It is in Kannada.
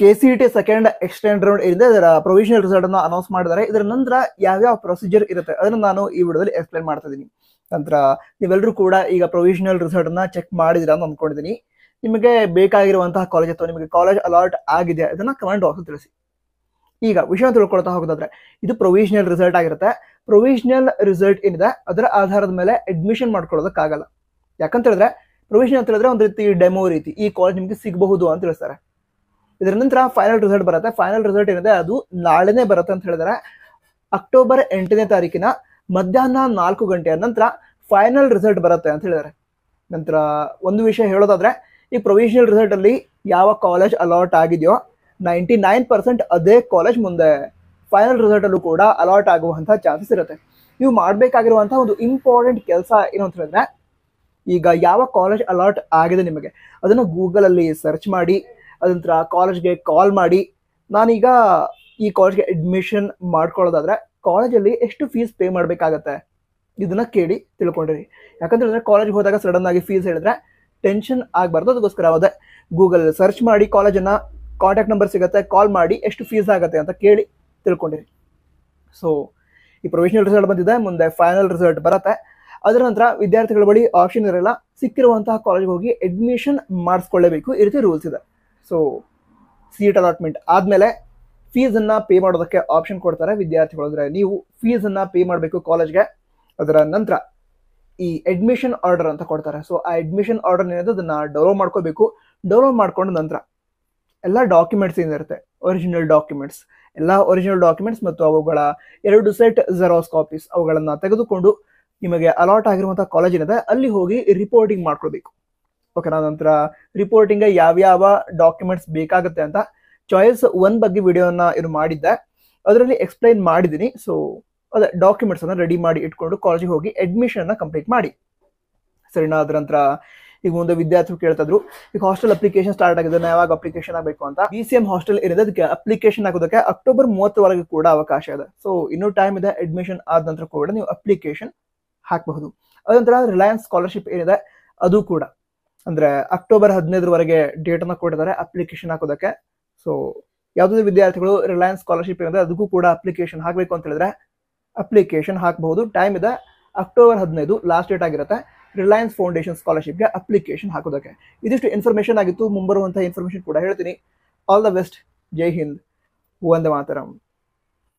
KCET ಸೆಕೆಂಡ್ ಎಕ್ಸ್ಟೆಂಡ್ ರೌಂಡ್ ಏನಿದೆ ಅದರ ಪ್ರೊವಿಷನಲ್ ರಿಸಲ್ಟ್ ಅನ್ನು ಅನೌನ್ಸ್ ಮಾಡಿದ್ದಾರೆ. ಇದರ ನಂತರ ಯಾವ್ಯಾವ ಪ್ರೊಸೀಜರ್ ಇರುತ್ತೆ ಅದನ್ನು ನಾನು ಈ ವಿಡಿಯೋದಲ್ಲಿ ಎಕ್ಸ್ಪ್ಲೈನ್ ಮಾಡ್ತಾ ಇದ್ದೀನಿ. ನಂತರ ನೀವೆಲ್ಲರೂ ಕೂಡ ಈಗ ಪ್ರೊವಿಷನಲ್ ರಿಸಲ್ಟ್ ಅನ್ನ ಚೆಕ್ ಮಾಡಿದಿರಾ ಅಂತ ಅಂದ್ಕೊಂಡಿದ್ದೀನಿ. ನಿಮಗೆ ಬೇಕಾಗಿರುವಂತಹ ಕಾಲೇಜ್ ಅಥವಾ ನಿಮಗೆ ಕಾಲೇಜ್ ಅಲಾಟ್ ಆಗಿದೆ ಅದನ್ನ ಕಮೆಂಟ್ ಬಾಕ್ಸ್ ತಿಳಿಸಿ. ಈಗ ವಿಷಯ ತಿಳ್ಕೊಳ್ತಾ ಹೋಗೋದಾದ್ರೆ ಇದು ಪ್ರೊವಿಷನಲ್ ರಿಸಲ್ಟ್ ಆಗಿರುತ್ತೆ. ಪ್ರೊವಿಷನಲ್ ರಿಸಲ್ಟ್ ಏನಿದೆ ಅದರ ಆಧಾರದ ಮೇಲೆ ಅಡ್ಮಿಷನ್ ಮಾಡ್ಕೊಳ್ಳೋದಕ್ಕಾಗಲ್ಲ. ಯಾಕಂತ ಹೇಳಿದ್ರೆ ಪ್ರೊವಿಷನಲ್ ಅಂತ ಹೇಳಿದ್ರೆ ಒಂದು ರೀತಿ ಡೆಮೋ ರೀತಿ, ಈ ಕಾಲೇಜ್ ನಿಮಗೆ ಸಿಗಬಹುದು ಅಂತ ತಿಳಿಸ್ತಾರೆ. ಇದರ ನಂತರ ಫೈನಲ್ ರಿಸಲ್ಟ್ ಬರುತ್ತೆ. ಫೈನಲ್ ರಿಸಲ್ಟ್ ಏನಿದೆ ಅದು ನಾಳೆನೇ ಬರುತ್ತೆ ಅಂತ ಹೇಳಿದ್ರೆ ಅಕ್ಟೋಬರ್ 8ನೇ ತಾರೀಕಿನ ಮಧ್ಯಾಹ್ನ 4 ಗಂಟೆಯ ನಂತರ ಫೈನಲ್ ರಿಸಲ್ಟ್ ಬರುತ್ತೆ ಅಂತ ಹೇಳಿದ್ದಾರೆ. ನಂತರ ಒಂದು ವಿಷಯ ಹೇಳೋದಾದ್ರೆ ಈ ಪ್ರೊವಿಷನಲ್ ರಿಸಲ್ಟ್ ಅಲ್ಲಿ ಯಾವ ಕಾಲೇಜ್ ಅಲಾಟ್ ಆಗಿದೆಯೋ 99% ಅದೇ ಕಾಲೇಜ್ ಮುಂದೆ ಫೈನಲ್ ರಿಸಲ್ಟ್ ಅಲ್ಲೂ ಕೂಡ ಅಲಾಟ್ ಆಗುವಂತಹ ಚಾನ್ಸಸ್ ಇರುತ್ತೆ. ನೀವು ಮಾಡಬೇಕಾಗಿರುವಂತಹ ಒಂದು ಇಂಪಾರ್ಟೆಂಟ್ ಕೆಲಸ ಏನು ಅಂತ ಹೇಳಿದ್ರೆ, ಈಗ ಯಾವ ಕಾಲೇಜ್ ಅಲಾಟ್ ಆಗಿದೆ ನಿಮಗೆ ಅದನ್ನು ಗೂಗಲ್ ಅಲ್ಲಿ ಸರ್ಚ್ ಮಾಡಿ, ಅದಂತರ ಕಾಲೇಜ್ಗೆ ಕಾಲ್ ಮಾಡಿ, ನಾನೀಗ ಈ ಕಾಲೇಜ್ಗೆ ಅಡ್ಮಿಷನ್ ಮಾಡ್ಕೊಳ್ಳೋದಾದ್ರೆ ಕಾಲೇಜಲ್ಲಿ ಎಷ್ಟು ಫೀಸ್ ಪೇ ಮಾಡಬೇಕಾಗತ್ತೆ ಇದನ್ನ ಕೇಳಿ ತಿಳ್ಕೊಂಡಿರಿ. ಯಾಕಂತ ಹೇಳಿದ್ರೆ ಕಾಲೇಜ್ಗೆ ಹೋದಾಗ ಸಡನ್ ಆಗಿ ಫೀಸ್ ಹೇಳಿದ್ರೆ ಟೆನ್ಷನ್ ಆಗಬಾರ್ದು. ಅದಕ್ಕೋಸ್ಕರ ಅದೇ ಗೂಗಲ್ ಸರ್ಚ್ ಮಾಡಿ, ಕಾಲೇಜನ್ನ ಕಾಂಟ್ಯಾಕ್ಟ್ ನಂಬರ್ ಸಿಗುತ್ತೆ, ಕಾಲ್ ಮಾಡಿ ಎಷ್ಟು ಫೀಸ್ ಆಗುತ್ತೆ ಅಂತ ಕೇಳಿ ತಿಳ್ಕೊಂಡಿರಿ. ಸೊ ಈ ಪ್ರೊವಿಷನಲ್ ರಿಸಲ್ಟ್ ಬಂದಿದೆ, ಮುಂದೆ ಫೈನಲ್ ರಿಸಲ್ಟ್ ಬರುತ್ತೆ. ಅದರ ನಂತರ ವಿದ್ಯಾರ್ಥಿಗಳ ಬಳಿ ಆಪ್ಷನ್ ಇರಲ್ಲ, ಸಿಕ್ಕಿರುವಂತಹ ಕಾಲೇಜ್ಗೆ ಹೋಗಿ ಅಡ್ಮಿಷನ್ ಮಾಡಿಸ್ಕೊಳ್ಳೇಬೇಕು, ಈ ರೀತಿ ರೂಲ್ಸ್ ಇದೆ. ಸೊ ಸೀಟ್ ಅಲಾಟ್ಮೆಂಟ್ ಆದಮೇಲೆ ಫೀಸನ್ನು ಪೇ ಮಾಡೋದಕ್ಕೆ ಆಪ್ಷನ್ ಕೊಡ್ತಾರೆ ವಿದ್ಯಾರ್ಥಿಗಳು. ಅಂದರೆ ನೀವು ಫೀಸನ್ನು ಪೇ ಮಾಡಬೇಕು ಕಾಲೇಜ್ಗೆ. ಅದರ ನಂತರ ಈ ಅಡ್ಮಿಷನ್ ಆರ್ಡರ್ ಅಂತ ಕೊಡ್ತಾರೆ. ಸೊ ಆ ಅಡ್ಮಿಷನ್ ಆರ್ಡರ್ ಏನಿದೆ ಅದನ್ನು ಡೌನ್ಲೋಡ್ ಮಾಡ್ಕೋಬೇಕು. ಡೌನ್ಲೋಡ್ ಮಾಡ್ಕೊಂಡ ನಂತರ ಎಲ್ಲ ಡಾಕ್ಯುಮೆಂಟ್ಸ್ ಏನಿರುತ್ತೆ ಒರಿಜಿನಲ್ ಡಾಕ್ಯುಮೆಂಟ್ಸ್, ಎಲ್ಲ ಒರಿಜಿನಲ್ ಡಾಕ್ಯುಮೆಂಟ್ಸ್ ಮತ್ತು ಅವುಗಳ 2 ಸೆಟ್ ಜೆರಾಕ್ಸ್ ಕಾಪೀಸ್ ಅವುಗಳನ್ನು ತೆಗೆದುಕೊಂಡು ನಿಮಗೆ ಅಲಾಟ್ ಆಗಿರುವಂಥ ಕಾಲೇಜ್ ಏನಿದೆ ಅಲ್ಲಿ ಹೋಗಿ ರಿಪೋರ್ಟಿಂಗ್ ಮಾಡ್ಕೊಳ್ಬೇಕು. ಓಕೆನಾ. ನಂತರ ರಿಪೋರ್ಟಿಂಗ್ ಯಾವ್ಯಾವ ಡಾಕ್ಯುಮೆಂಟ್ಸ್ ಬೇಕಾಗುತ್ತೆ ಅಂತ ಚಾಯ್ಸ್ 1 ಬಗ್ಗೆ ವಿಡಿಯೋನ ಏನು ಮಾಡಿದ್ದೆ ಅದರಲ್ಲಿ ಎಕ್ಸ್ಪ್ಲೈನ್ ಮಾಡಿದ್ದೀನಿ. ಸೊ ಅದೇ ಡಾಕ್ಯುಮೆಂಟ್ಸ್ ಅನ್ನ ರೆಡಿ ಮಾಡಿ ಇಟ್ಕೊಂಡು ಕಾಲೇಜಿಗೆ ಹೋಗಿ ಅಡ್ಮಿಷನ್ ಅನ್ನ ಕಂಪ್ಲೀಟ್ ಮಾಡಿ, ಸರಿನಾ. ಅದರ ನಂತರ ಈಗ ಮುಂದೆ ವಿದ್ಯಾರ್ಥಿಗಳು ಕೇಳ್ತಾ ಇದ್ರು, ಈಗ ಹಾಸ್ಟೆಲ್ ಅಪ್ಲಿಕೇಶನ್ ಸ್ಟಾರ್ಟ್ ಆಗಿದೆ, ಯಾವಾಗ ಅಪ್ಲಿಕೇಶನ್ ಆಗಬೇಕು ಅಂತ. BCM ಹಾಸ್ಟೆಲ್ ಏನಿದೆ ಅದಕ್ಕೆ ಅಪ್ಲಿಕೇಶನ್ ಆಗೋದಕ್ಕೆ ಅಕ್ಟೋಬರ್ 30 ಕೂಡ ಅವಕಾಶ ಇದೆ. ಸೊ ಇನ್ನೂ ಟೈಮ್ ಇದೆ. ಅಡ್ಮಿಷನ್ ಆದ ನಂತರ ಕೂಡ ನೀವು ಅಪ್ಲಿಕೇಶನ್ ಹಾಕಬಹುದು. ಅದಂತರ ರಿಲಯನ್ಸ್ ಸ್ಕಾಲರ್ಶಿಪ್ ಏನಿದೆ ಅದು ಕೂಡ ಅಂದ್ರೆ ಅಕ್ಟೋಬರ್ 15 ಡೇಟ್ ಅನ್ನ ಕೊಟ್ಟಿದ್ದಾರೆ ಅಪ್ಲಿಕೇಶನ್ ಹಾಕೋದಕ್ಕೆ. ಸೊ ಯಾವುದೇ ವಿದ್ಯಾರ್ಥಿಗಳು ರಿಲಯನ್ಸ್ ಸ್ಕಾಲರ್ಶಿಪ್ ಏನಿದೆ ಅದಕ್ಕೂ ಕೂಡ ಅಪ್ಲಿಕೇಶನ್ ಹಾಕಬೇಕು ಅಂತ ಹೇಳಿದ್ರೆ ಅಪ್ಲಿಕೇಶನ್ ಹಾಕಬಹುದು. ಟೈಮ್ ಇದೆ, ಅಕ್ಟೋಬರ್ 15 ಲಾಸ್ಟ್ ಡೇಟ್ ಆಗಿರುತ್ತೆ ರಿಲಯನ್ಸ್ ಫೌಂಡೇಶನ್ ಸ್ಕಾಲರ್ಶಿಪ್ಗೆ ಅಪ್ಲಿಕೇಶನ್ ಹಾಕೋದಕ್ಕೆ. ಇದಿಷ್ಟು ಇನ್ಫಾರ್ಮೇಶನ್ ಆಗಿತ್ತು. ಮುಂಬರುವಂತಹ ಇನ್ಫಾರ್ಮೇಶನ್ ಕೂಡ ಹೇಳ್ತೀನಿ. All the best. Jai Hind, Vande Mataram.